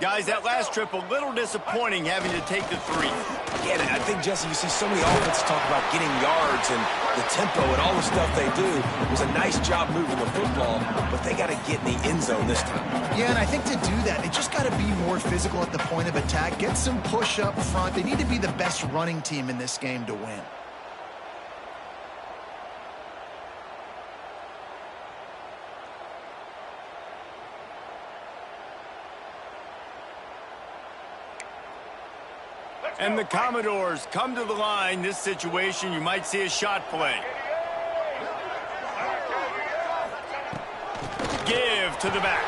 Guys, that last trip a little disappointing having to take the 3. Yeah, I think, Jesse, you see so many offenses talk about getting yards and the tempo and all the stuff they do. It was a nice job moving the football, but they got to get in the end zone this time. Yeah, and I think to do that, they just got to be more physical at the point of attack, get some push up front. They need to be the best running team in this game to win. And the Commodores come to the line. This situation, you might see a shot play. Give to the back.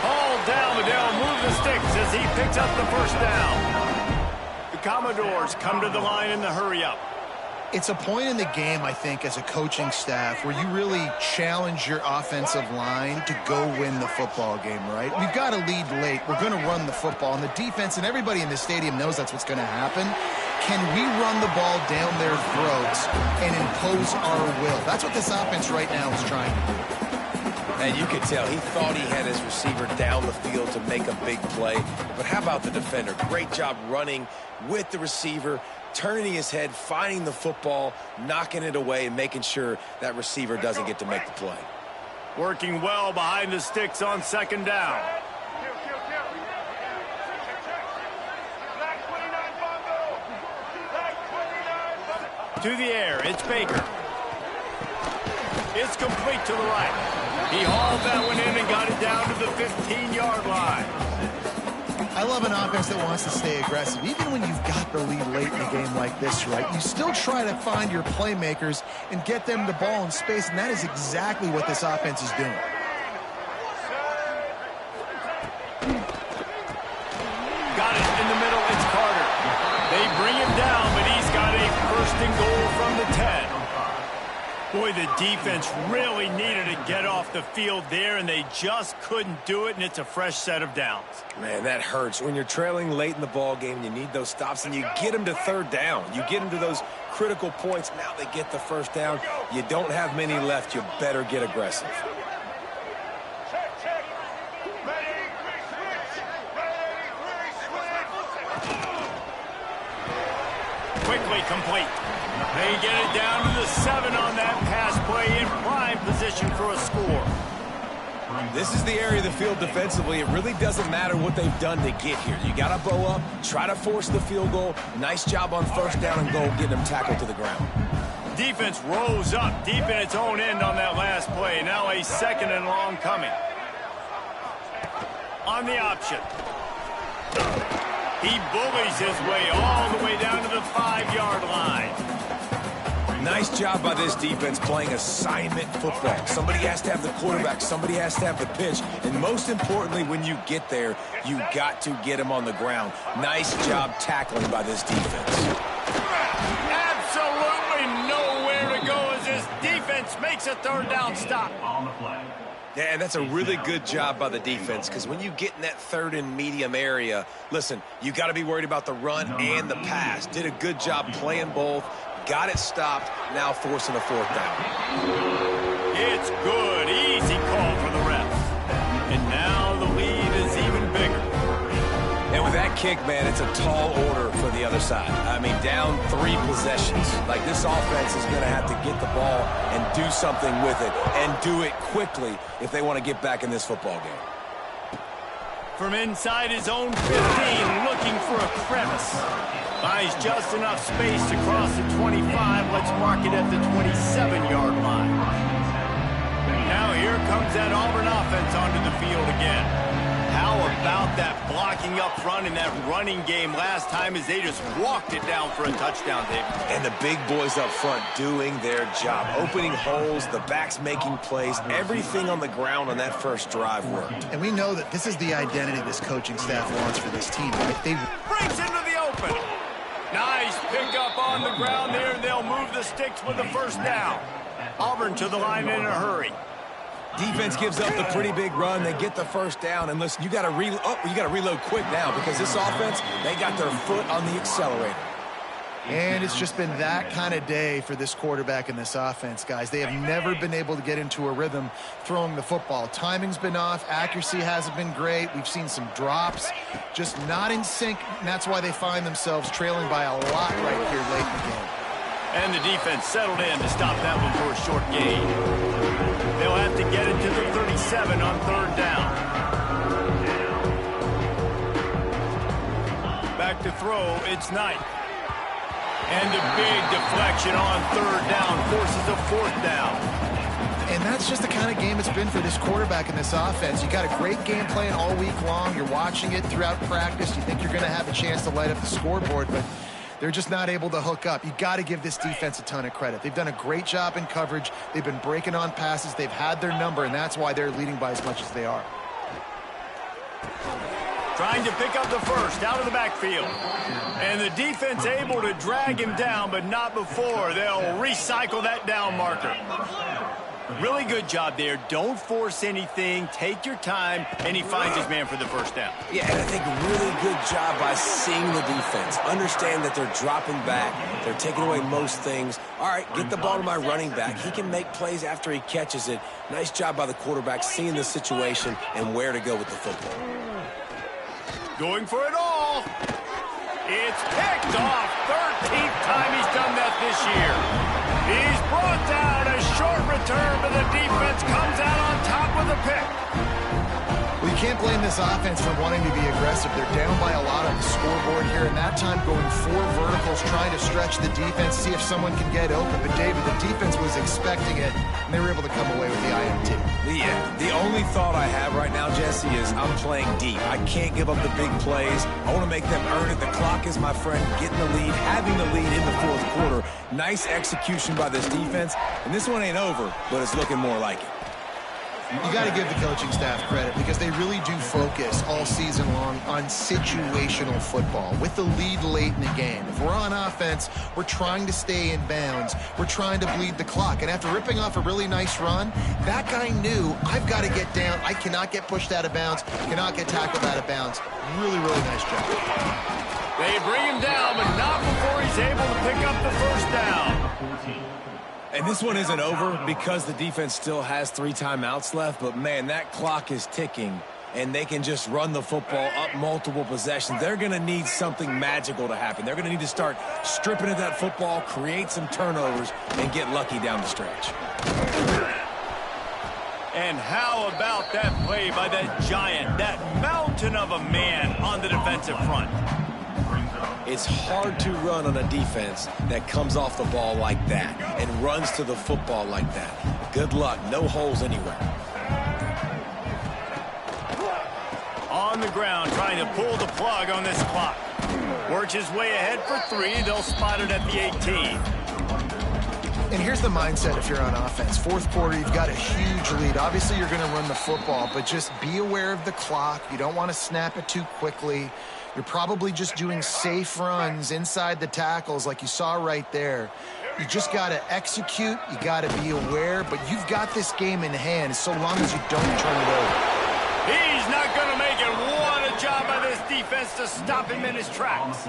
Hauled down, but they'll move the sticks as he picks up the first down. The Commodores come to the line in the hurry-up. It's a point in the game, I think, as a coaching staff where you really challenge your offensive line to go win the football game, right? We've got to lead late. We're going to run the football. And the defense and everybody in the stadium knows that's what's going to happen. Can we run the ball down their throats and impose our will? That's what this offense right now is trying to do. And you could tell he thought he had his receiver down the field to make a big play. But how about the defender? Great job running with the receiver, turning his head, finding the football, knocking it away, and making sure that receiver doesn't get to make the play. Working well behind the sticks on second down. To the air, it's Baker. It's complete to the right. He hauled that one in and got it down to the 15-yard line. I love an offense that wants to stay aggressive. Even when you've got the lead late in a game like this, right, you still try to find your playmakers and get them the ball in space, and that is exactly what this offense is doing. Got it in the middle. It's Carter. They bring him down, but he's got a first and goal from the 10. Boy, the defense really needed to get off the field there, and they just couldn't do it, and it's a fresh set of downs. Man, that hurts. When you're trailing late in the ball game, you need those stops, and you get them to third down. You get them to those critical points. Now they get the first down. You don't have many left. You better get aggressive. Quickly complete. They get it down to the 7 on that pass play in prime position for a score. This is the area of the field defensively. It really doesn't matter what they've done to get here. You got to bow up, try to force the field goal. Nice job on first down and goal, getting them tackled to the ground. Defense rose up deep in its own end on that last play. Now a second and long coming. On the option. He bullies his way all the way down to the 5-yard line. Nice job by this defense playing assignment football. Somebody has to have the quarterback. Somebody has to have the pitch. And most importantly, when you get there, you got to get him on the ground. Nice job tackling by this defense. Absolutely nowhere to go as this defense makes a third down stop. On the play. Yeah, and that's a really good job by the defense, because when you get in that third and medium area, listen, you got to be worried about the run and the pass. Did a good job playing both, got it stopped, now forcing a fourth down. It's good. Easy call for the refs. And now the lead is even bigger. And with that kick, man, it's a tall order for the other side. I mean, down 3 possessions. Like, this offense is going to have to get the ball and do something with it, and do it quickly if they want to get back in this football game. From inside his own 15, looking for a crevice. Buys just enough space to cross the 25. Let's mark it at the 27-yard line. Now here comes that Auburn offense onto the field again. How about that blocking up front in that running game last time as they just walked it down for a touchdown, David? And the big boys up front doing their job. Opening holes, the backs making plays. Everything on the ground on that first drive worked. And we know that this is the identity this coaching staff wants for this team, right? They Breaks into the open. Nice pickup on the ground there. They'll move the sticks with the first down. Auburn to the line in a hurry. Defense gives up the pretty big run. They get the first down. And listen, you got to reload quick now, because this offense, they got their foot on the accelerator. And it's just been that kind of day for this quarterback and this offense, guys. They have never been able to get into a rhythm throwing the football. Timing's been off. Accuracy hasn't been great. We've seen some drops, just not in sync. And that's why they find themselves trailing by a lot right here late in the game. And the defense settled in to stop that one for a short gain. They'll have to get it to the 37 on third down. Back to throw, it's Knight. And a big deflection on third down forces a fourth down. And that's just the kind of game it's been for this quarterback and this offense. You got a great game plan all week long. You're watching it throughout practice. You think you're going to have a chance to light up the scoreboard, but they're just not able to hook up. You got to give this defense a ton of credit. They've done a great job in coverage. They've been breaking on passes. They've had their number, and that's why they're leading by as much as they are. Trying to pick up the first out of the backfield. And the defense able to drag him down, but not before. They'll recycle that down marker. Really good job there. Don't force anything. Take your time, and he finds his man for the first down. Yeah, and I think a really good job by seeing the defense. Understand that they're dropping back. They're taking away most things. All right, get the ball to my running back. He can make plays after he catches it. Nice job by the quarterback seeing the situation and where to go with the football. Going for it all. It's picked off. 13th time he's done that this year. He's brought down. A short return, but the defense comes out on top with a pick. Well, you can't blame this offense for wanting to be aggressive. They're down by a lot on the scoreboard here, and that time going 4 verticals, trying to stretch the defense, see if someone can get open. But, David, the defense was expecting it, and they were able to come away with the INT. Yeah, the only thought I have right now, Jesse, is I'm playing deep. I can't give up the big plays. I want to make them earn it. The clock is my friend. Getting the lead, having the lead in the fourth quarter. Nice execution by this defense. And this one ain't over, but it's looking more like it. You got to give the coaching staff credit because they really do focus all season long on situational football with the lead late in the game. If we're on offense, we're trying to stay in bounds. We're trying to bleed the clock. And after ripping off a really nice run, that guy knew I've got to get down. I cannot get pushed out of bounds, cannot get tackled out of bounds. Really, really nice job. They bring him down, but not before he's able to pick up the first down. And this one isn't over because the defense still has 3 timeouts left. But, man, that clock is ticking, and they can just run the football up multiple possessions. They're going to need something magical to happen. They're going to need to start stripping at that football, create some turnovers, and get lucky down the stretch. And how about that play by that giant, that mountain of a man on the defensive front? It's hard to run on a defense that comes off the ball like that and runs to the football like that. Good luck. No holes anywhere. On the ground, trying to pull the plug on this clock. Works his way ahead for 3. They'll spot it at the 18. And here's the mindset if you're on offense. Fourth quarter, you've got a huge lead. Obviously, you're going to run the football, but just be aware of the clock. You don't want to snap it too quickly. You're probably just doing safe runs inside the tackles like you saw right there. You just got to execute. You got to be aware, but you've got this game in hand so long as you don't turn it over. He's not going to make it. What a job by this defense to stop him in his tracks.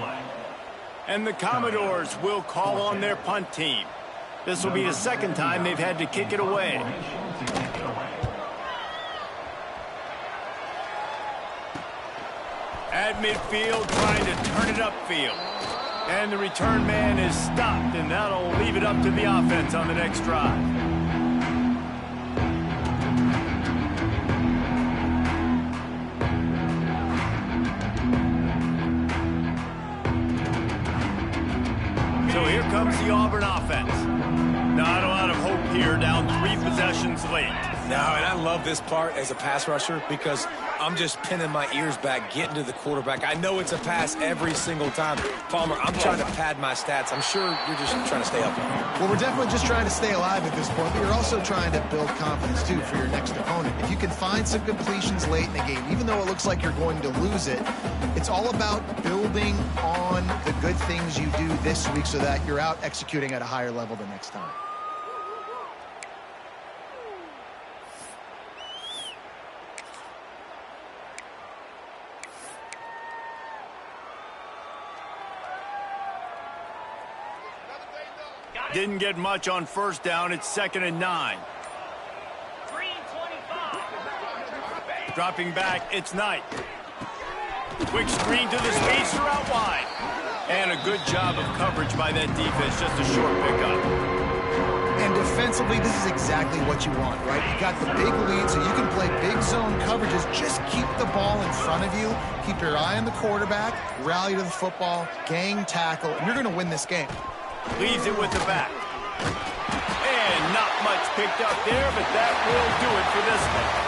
And the Commodores will call on their punt team. This will be the second time they've had to kick it away. At midfield, trying to turn it upfield. And the return man is stopped, and that'll leave it up to the offense on the next drive. So here comes the Auburn offense. Not a lot of hope here, down 3 possessions late. No, and I love this part as a pass rusher because I'm just pinning my ears back, getting to the quarterback. I know it's a pass every single time. Palmer, I'm trying to pad my stats. I'm sure you're just trying to stay up here. Well, we're definitely just trying to stay alive at this point, but you're also trying to build confidence, too, for your next opponent. If you can find some completions late in the game, even though it looks like you're going to lose it, it's all about building on the good things you do this week so that you're out executing at a higher level the next time. Didn't get much on first down. It's 2nd and 9. 3:25. Dropping back, it's Knight. Quick screen to the speedster out wide. And a good job of coverage by that defense. Just a short pickup. And defensively, this is exactly what you want, right? You got the big lead, so you can play big zone coverages. Just keep the ball in front of you. Keep your eye on the quarterback. Rally to the football. Gang tackle. And you're going to win this game. Leaves it with the back. And not much picked up there, but that will do it for this one.